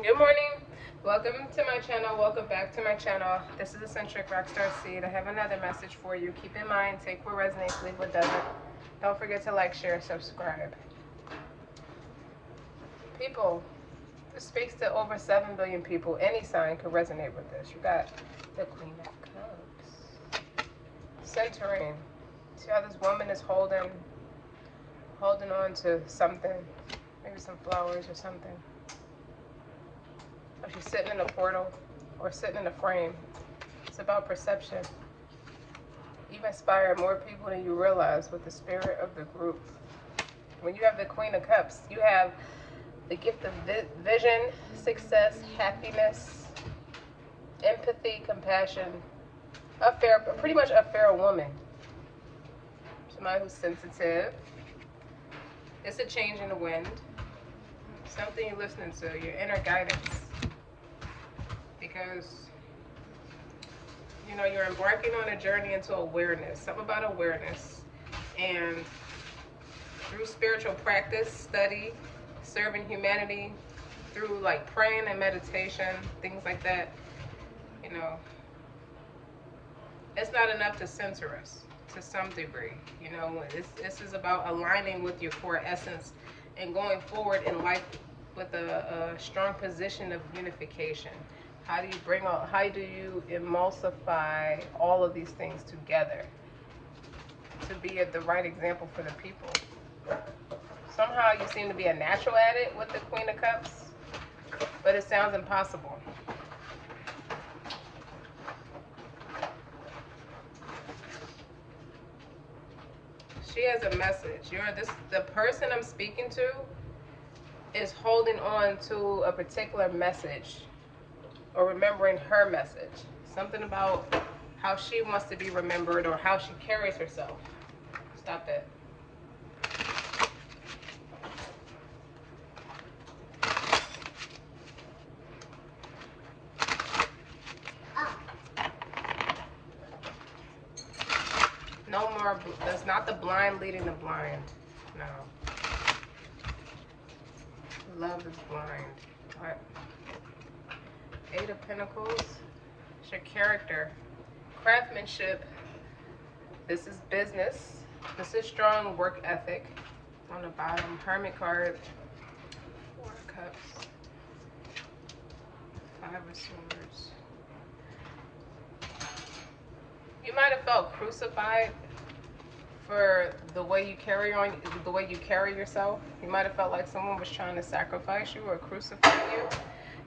Good morning. Welcome to my channel. Welcome back to my channel. This is Eccentric RockStar'Seed. I have another message for you. Keep in mind, take what resonates, leave what doesn't. Don't forget to like, share, subscribe. People, this speaks to over 7 billion people. Any sign could resonate with this. You got the Queen of Cups. Centering. See how this woman is holding on to something. Maybe some flowers or something. Or she's sitting in a portal or sitting in a frame. It's about perception. You've inspired more people than you realize with the spirit of the group. When you have the Queen of Cups, you have the gift of vision, success, happiness, empathy, compassion. Pretty much a fair woman. Somebody who's sensitive. It's a change in the wind. Something you're listening to, your inner guidance. Because, you're embarking on a journey into awareness, something about awareness. And through spiritual practice, study, serving humanity, through like praying and meditation, things like that, it's not enough to censor us to some degree. This is about aligning with your core essence and going forward in life with a strong position of unification. How do you emulsify all of these things together to be the right example for the people? Somehow you seem to be a natural at it with the Queen of Cups, but it sounds impossible. She has a message. The person I'm speaking to is holding on to a particular message or remembering her message. Something about how she wants to be remembered or how she carries herself. Stop that. No more, that's not the blind leading the blind. No. Love is blind. What? Eight of Pentacles. It's your character. Craftsmanship. This is business. This is strong work ethic. On the bottom, Hermit card. 4 of Cups. 5 of Swords. You might have felt crucified for the way you carry yourself. You might have felt like someone was trying to sacrifice you or crucify you,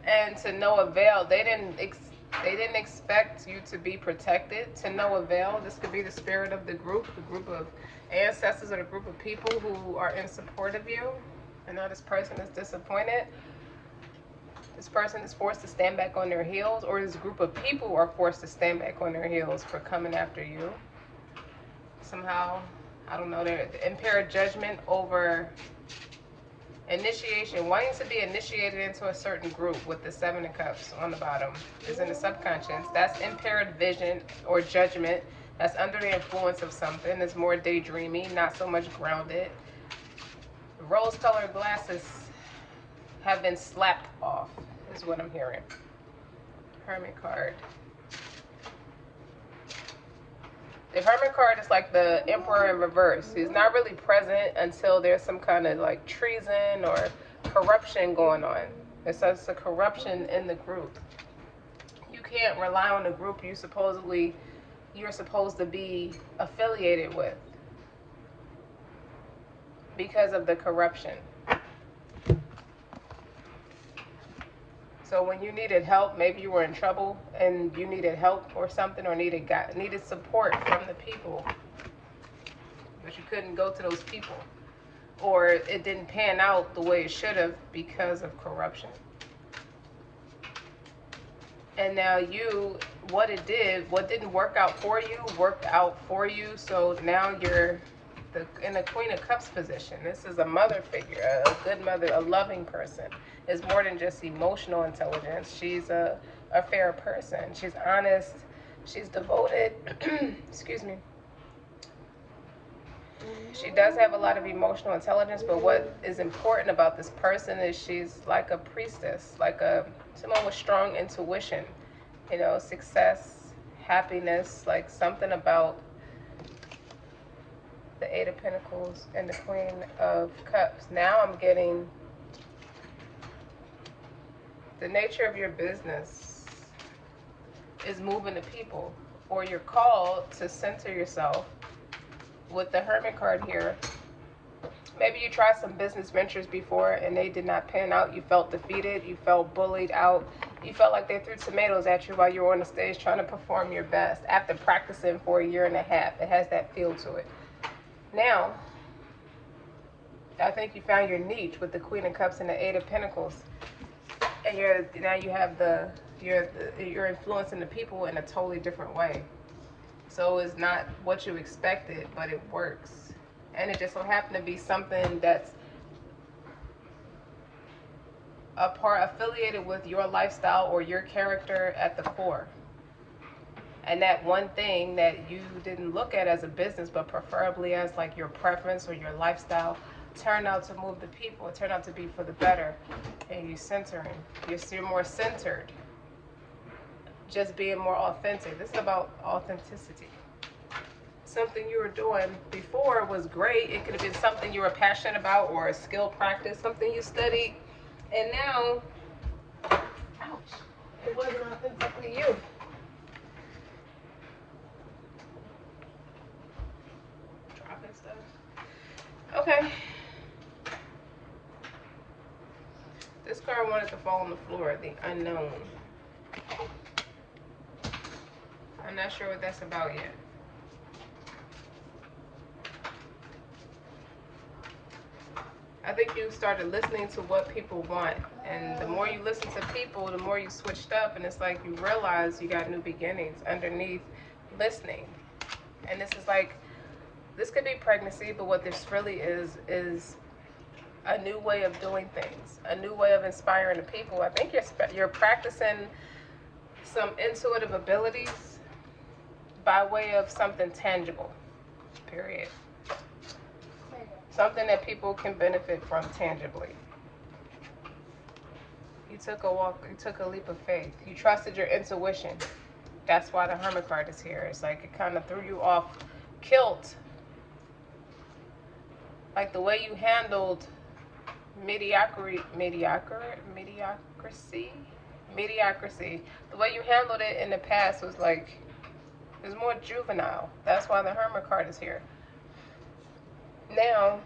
and to no avail. They didn't expect you to be protected. To no avail. This could be the spirit of the group of ancestors, or the group of people who are in support of you. And now this person is disappointed. This person is forced to stand back on their heels, or this group of people are forced to stand back on their heels for coming after you. Somehow, I don't know, they're impaired judgment over initiation, wanting to be initiated into a certain group with the 7 of Cups on the bottom is in the subconscious. That's impaired vision or judgment. That's under the influence of something. It's more daydreamy, not so much grounded. Rose-colored glasses have been slapped off, is what I'm hearing. Hermit card. The Hermit card is like the Emperor in reverse. He's not really present until there's some kind of like treason or corruption going on. It says a corruption in the group. You can't rely on the group you're supposed to be affiliated with because of the corruption. So when you needed help, maybe you were in trouble and you needed help or something, or needed support from the people, but you couldn't go to those people, or it didn't pan out the way it should have because of corruption. And now what didn't work out for you, worked out for you. So now you're in the Queen of Cups position. This is a mother figure, a good mother, a loving person. It's more than just emotional intelligence. She's a fair person. She's honest. She's devoted. Excuse me. She does have a lot of emotional intelligence, but what is important about this person is she's like a priestess, like someone with strong intuition, you know, success, happiness, like something about the Eight of Pentacles and the Queen of Cups. Now I'm getting the nature of your business is moving to people, or you're called to center yourself with the Hermit card here. Maybe you tried some business ventures before and they did not pan out. You felt defeated. You felt bullied out. You felt like they threw tomatoes at you while you were on the stage trying to perform your best after practicing for a year and a half. It has that feel to it. Now, I think you found your niche with the Queen of Cups and the Eight of Pentacles. And you're influencing the people in a totally different way. So it's not what you expected, but it works. And it just so happened to be something that's affiliated with your lifestyle or your character at the core. And that one thing that you didn't look at as a business, but preferably as like your preference or your lifestyle, turned out to move the people. It turned out to be for the better. And you're more centered. Just being more authentic. This is about authenticity. Something you were doing before was great. It could have been something you were passionate about or a skill practice, something you studied. And now, ouch, it wasn't authentically you. Dropping stuff. Okay. This card wanted to fall on the floor, the unknown. I'm not sure what that's about yet. I think you started listening to what people want. And the more you listen to people, the more you switched up. And it's like you realize you got new beginnings underneath listening. And this is like, this could be pregnancy, but what this really is a new way of doing things, a new way of inspiring the people. I think you're practicing some intuitive abilities by way of something tangible, period. Something that people can benefit from tangibly. You took a walk, you took a leap of faith. You trusted your intuition. That's why the Hermit card is here. It's like it kind of threw you off kilt. Like the way you handled mediocrity. The way you handled it in the past was like, it was more juvenile. That's why the Hermit card is here. Now,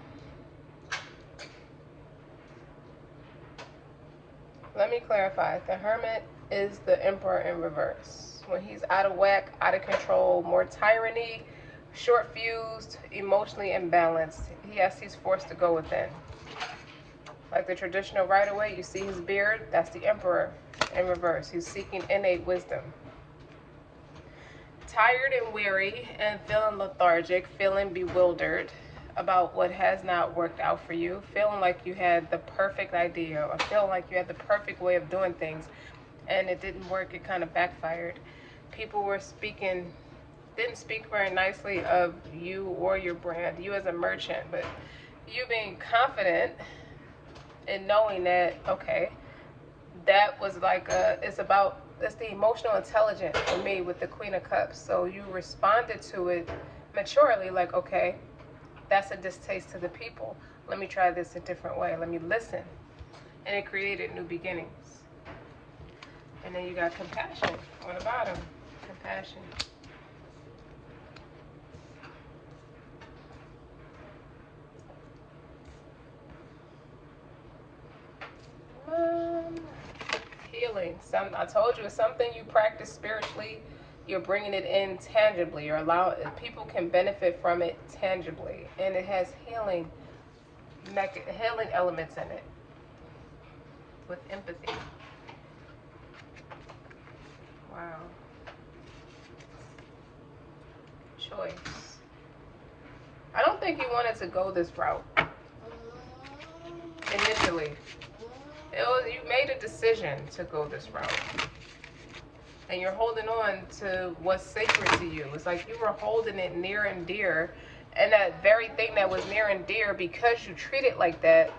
let me clarify. The Hermit is the Emperor in reverse. When he's out of whack, out of control, more tyranny, short-fused, emotionally imbalanced, he's forced to go within. Like the traditional Rider-Waite, you see his beard, that's the Emperor in reverse. He's seeking innate wisdom. Tired and weary and feeling lethargic, feeling bewildered about what has not worked out for you, feeling like you had the perfect idea or feeling like you had the perfect way of doing things and it didn't work, it kind of backfired. People were didn't speak very nicely of you or your brand, you as a merchant, but you being confident in knowing that, okay, that was like it's the emotional intelligence for me with the Queen of Cups. So you responded to it maturely, like, okay, that's a distaste to the people. Let me try this a different way. Let me listen. And it created new beginnings. And then you got compassion on the bottom. Compassion. Healing. I told you it's something you practice spiritually. You're bringing it in tangibly. People can benefit from it tangibly, and it has healing elements in it with empathy. Wow. Choice. I don't think you wanted to go this route initially. You made a decision to go this route. And you're holding on to what's sacred to you. It's like you were holding it near and dear. And that very thing that was near and dear, because you treat it like that,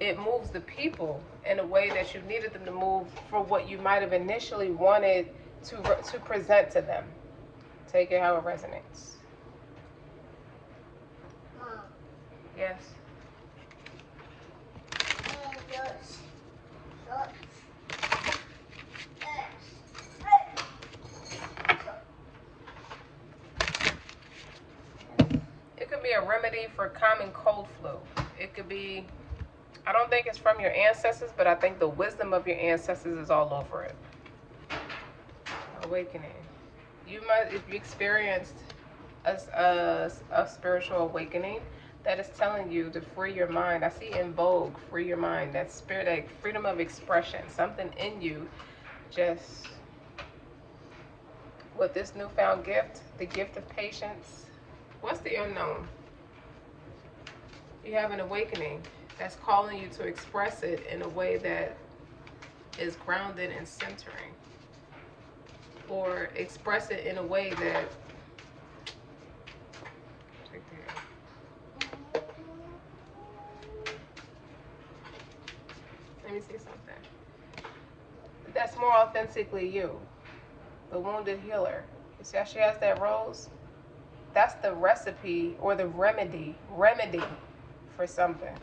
it moves the people in a way that you needed them to move for what you might have initially wanted to present to them. Take it how it resonates. Mom. Yes. It could be a remedy for common cold flu. It could be, I don't think it's from your ancestors, but I think the wisdom of your ancestors is all over it. Awakening. You might, if you experienced a spiritual awakening, that is telling you to free your mind. I see in Vogue, free your mind. That spirit, that freedom of expression. Something in you just, with this newfound gift, the gift of patience. What's the unknown? You have an awakening that's calling you to express it in a way that is grounded and centering. Or express it in a way that, let me see something. That's more authentically you. The wounded healer. You see how she has that rose? That's the recipe or the remedy for something.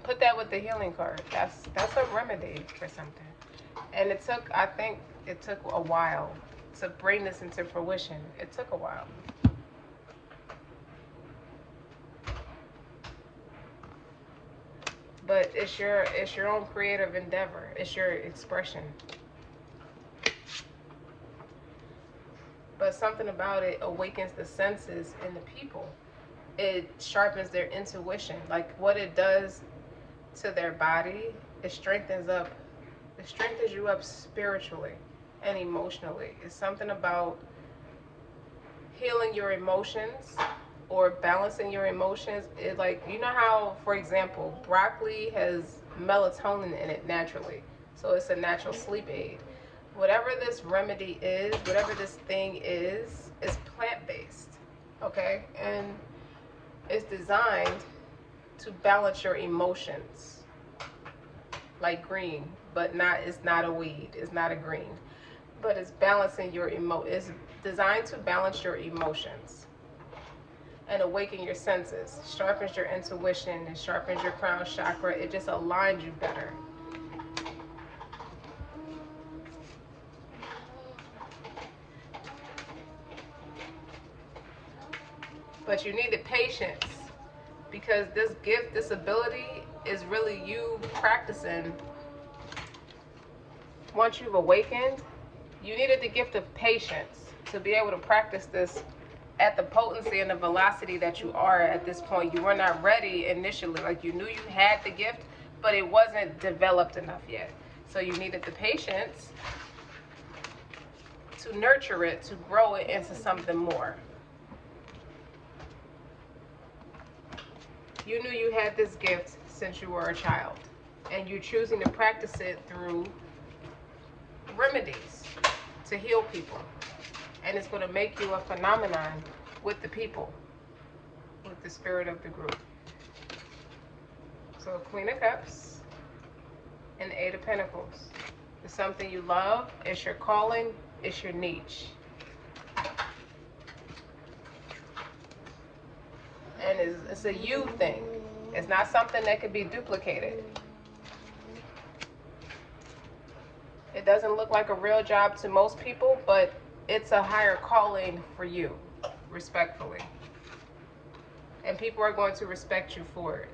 Put that with the healing card. That's a remedy for something. And it took, I think it took a while to bring this into fruition. It took a while. But it's your own creative endeavor. It's your expression. But something about it awakens the senses in the people. It sharpens their intuition. Like what it does to their body, it strengthens you up spiritually and emotionally. It's something about healing your emotions or balancing your emotions. It, like, you know how, for example, broccoli has melatonin in it naturally, so it's a natural sleep aid. Whatever this remedy is, whatever this thing is plant-based, okay? And it's designed to balance your emotions, like green, but it's not a weed, it's not a green, but it's balancing your it's designed to balance your emotions and awaken your senses, sharpens your intuition, and sharpens your crown chakra. It just aligns you better. But you need the patience, because this gift, this ability is really you practicing. Once you've awakened, you needed the gift of patience to be able to practice this at the potency and the velocity that you are at this point. You were not ready initially. Like, you knew you had the gift, but it wasn't developed enough yet. So you needed the patience to nurture it, to grow it into something more. You knew you had this gift since you were a child, and you're choosing to practice it through remedies to heal people. And it's going to make you a phenomenon with the people, with the spirit of the group. So Queen of Cups and Eight of Pentacles. It's something you love, it's your calling, it's your niche. And it's a you thing. It's not something that could be duplicated. It doesn't look like a real job to most people, but it's a higher calling for you, respectfully. And people are going to respect you for it.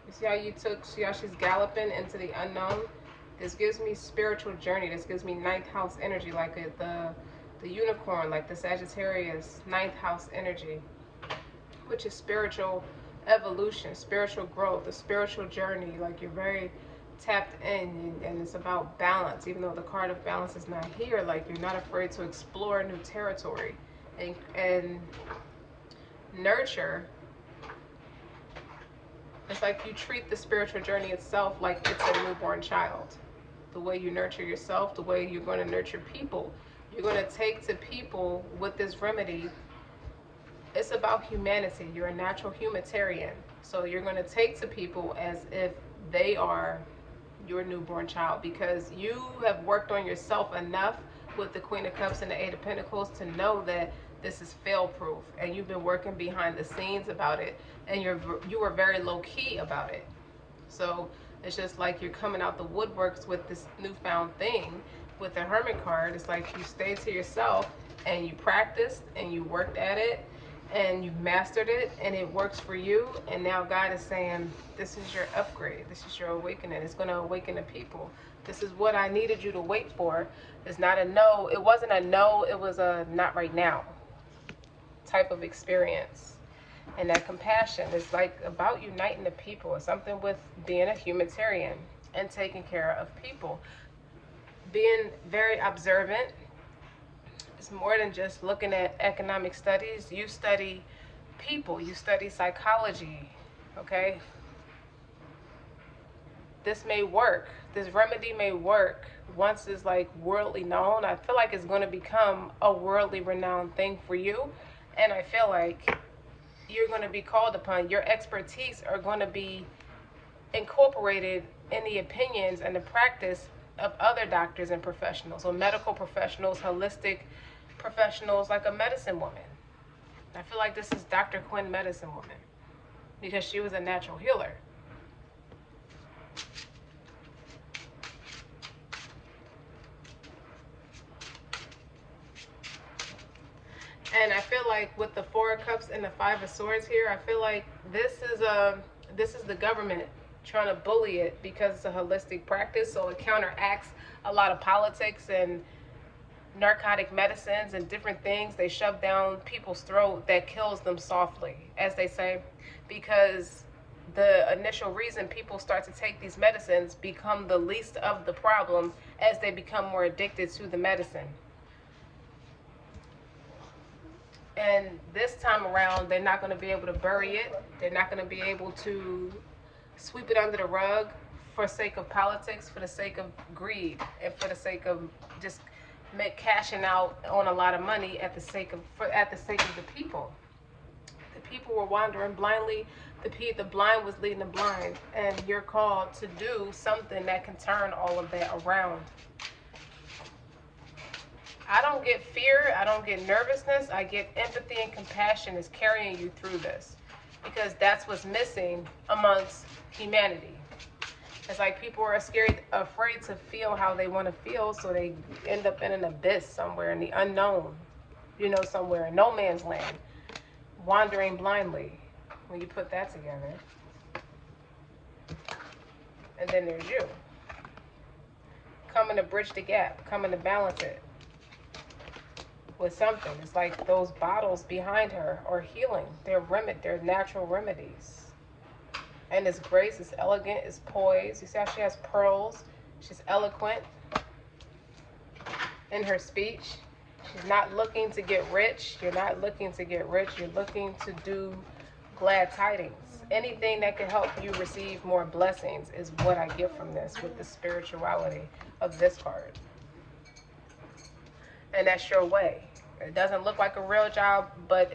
You see how she's galloping into the unknown? This gives me spiritual journey. This gives me ninth house energy, like the unicorn, like the Sagittarius ninth house energy, which is spiritual evolution, spiritual growth, a spiritual journey. Like, you're very tapped in, and it's about balance. Even though the card of balance is not here, like, you're not afraid to explore new territory and nurture. It's like you treat the spiritual journey itself like it's a newborn child. The way you nurture yourself, the way you're going to nurture people. You're going to take to people with this remedy It's about humanity. You're a natural humanitarian. So you're going to take to people as if they are your newborn child, because you have worked on yourself enough with the Queen of Cups and the Eight of Pentacles to know that this is fail proof, and you've been working behind the scenes about it, and you were very low key about it. So it's just like you're coming out the woodworks with this newfound thing with the Hermit card. It's like you stayed to yourself and you practiced and you worked at it and you've mastered it and it works for you. And now God is saying, this is your upgrade. This is your awakening. It's going to awaken the people. This is what I needed you to wait for. It's not a no. It wasn't a no. It was a not right now type of experience. And that compassion is like about uniting the people. It's something with being a humanitarian and taking care of people. Being very observant. It's more than just looking at economic studies. You study people. You study psychology. Okay? This may work. This remedy may work once it's like worldly known. I feel like it's going to become a worldly renowned thing for you. And I feel like you're going to be called upon. Your expertise are going to be incorporated in the opinions and the practice of other doctors and professionals, or medical professionals, holistic professionals, like a medicine woman. I feel like this is Dr. Quinn Medicine Woman, because she was a natural healer. And I feel like with the Four of Cups and the Five of Swords here, I feel like this is the government trying to bully it, because it's a holistic practice, so it counteracts a lot of politics and narcotic medicines and different things they shove down people's throat that kills them softly, as they say, because the initial reason people start to take these medicines become the least of the problem as they become more addicted to the medicine. And this time around, they're not going to be able to bury it. They're not going to be able to sweep it under the rug for sake of politics, for the sake of greed, and for the sake of just cashing out on a lot of money at the sake of the people. The people were wandering blindly. The blind was leading the blind, and you're called to do something that can turn all of that around. I don't get fear, I don't get nervousness, I get empathy and compassion is carrying you through this, because that's what's missing amongst humanity. It's like people are afraid to feel how they want to feel, so they end up in an abyss somewhere in the unknown, somewhere in no man's land, wandering blindly. When you put that together, and then there's you coming to bridge the gap, coming to balance it with something. It's like those bottles behind her are healing. They're natural remedies. And it's grace, it's elegant, it's poised. You see how she has pearls? She's eloquent in her speech. She's not looking to get rich. You're not looking to get rich. You're looking to do glad tidings. Anything that can help you receive more blessings is what I get from this, with the spirituality of this card. And that's your way. It doesn't look like a real job, but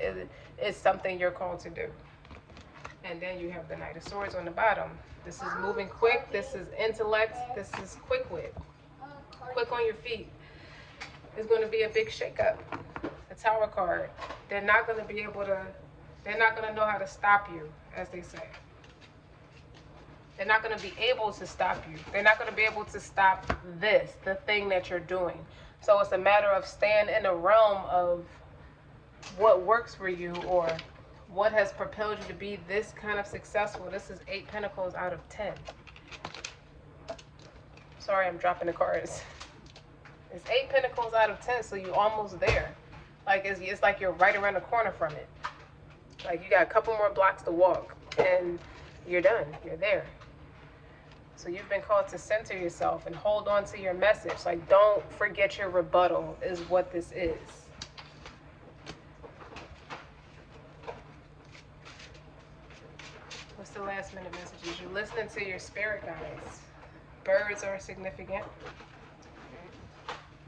it's something you're called to do. And then you have the Knight of Swords on the bottom. This is moving quick. This is intellect. This is quick wit. Quick on your feet. It's going to be a big shakeup. The Tower card. They're not going to know how to stop you, as they say. They're not going to be able to stop you. They're not going to be able to stop the thing that you're doing. So it's a matter of staying in the realm of what works for you, or what has propelled you to be this kind of successful. This is 8 Pentacles out of 10. Sorry, I'm dropping the cards. It's 8 Pentacles out of 10, so you're almost there. Like it's like you're right around the corner from it. Like you got a couple more blocks to walk, and you're done. You're there. So you've been called to center yourself and hold on to your message. Like, don't forget your rebuttal is what this is. What's the last minute messages? You're listening to your spirit guides. Birds are significant.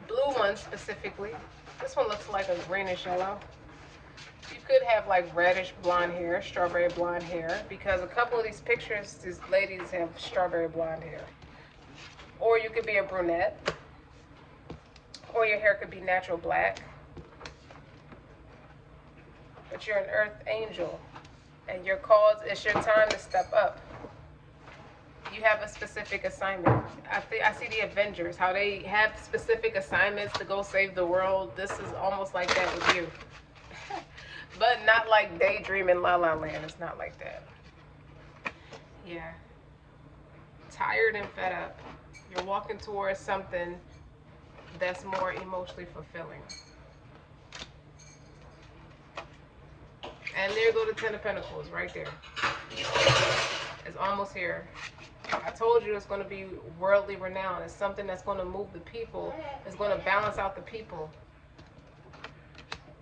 Blue ones specifically. This one looks like a greenish yellow. You could have like reddish blonde hair, strawberry blonde hair, because a couple of these pictures, these ladies have strawberry blonde hair. Or you could be a brunette, or your hair could be natural black. But you're an earth angel, and you're called, it's your time to step up. You have a specific assignment. I see the Avengers, how they have specific assignments to go save the world. This is almost like that with you. But not like daydreaming La La Land. It's not like that. Yeah. Tired and fed up. You're walking towards something that's more emotionally fulfilling. And there go the Ten of Pentacles right there. It's almost here. I told you it's going to be worldly renowned. It's something that's going to move the people. It's going to balance out the people.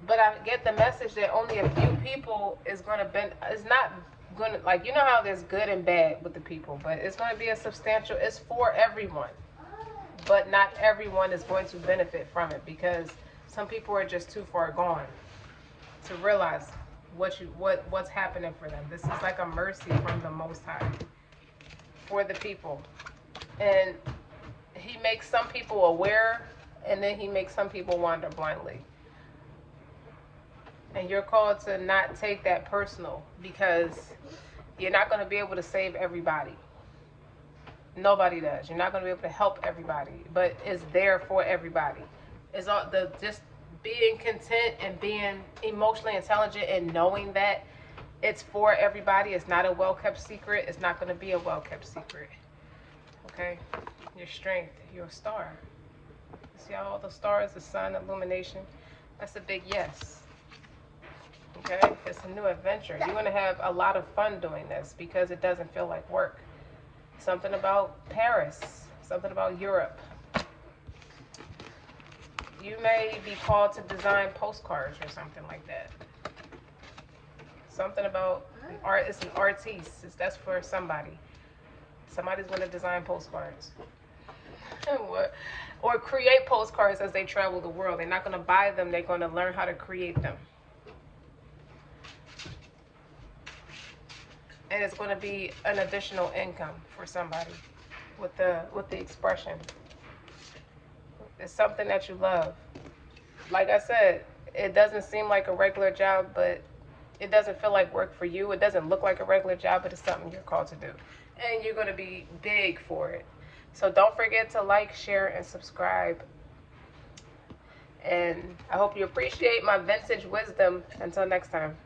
But I get the message that only a few people is going to bend. It's not going to, like, you know how there's good and bad with the people, but it's going to be a substantial, it's for everyone. But not everyone is going to benefit from it, because some people are just too far gone to realize what's happening for them. This is like a mercy from the Most High for the people. And he makes some people aware, and then he makes some people wander blindly. And you're called to not take that personal, because you're not going to be able to save everybody. Nobody does. You're not going to be able to help everybody, but it's there for everybody. It's all the just being content and being emotionally intelligent and knowing that it's for everybody. It's not a well-kept secret. It's not going to be a well-kept secret. Okay? Your strength. You're a star. You see all the stars, the sun, illumination? That's a big yes. Okay? It's a new adventure. You're going to have a lot of fun doing this because it doesn't feel like work. Something about Paris. Something about Europe. You may be called to design postcards or something like that. Something about art. It's an artiste. That's for somebody. Somebody's going to design postcards. Or create postcards as they travel the world. They're not going to buy them. They're going to learn how to create them. And it's going to be an additional income for somebody with the expression. It's something that you love. Like I said, it doesn't seem like a regular job, but it doesn't feel like work for you. It doesn't look like a regular job, but it's something you're called to do. And you're going to be big for it. So don't forget to like, share, and subscribe. And I hope you appreciate my vintage wisdom. Until next time.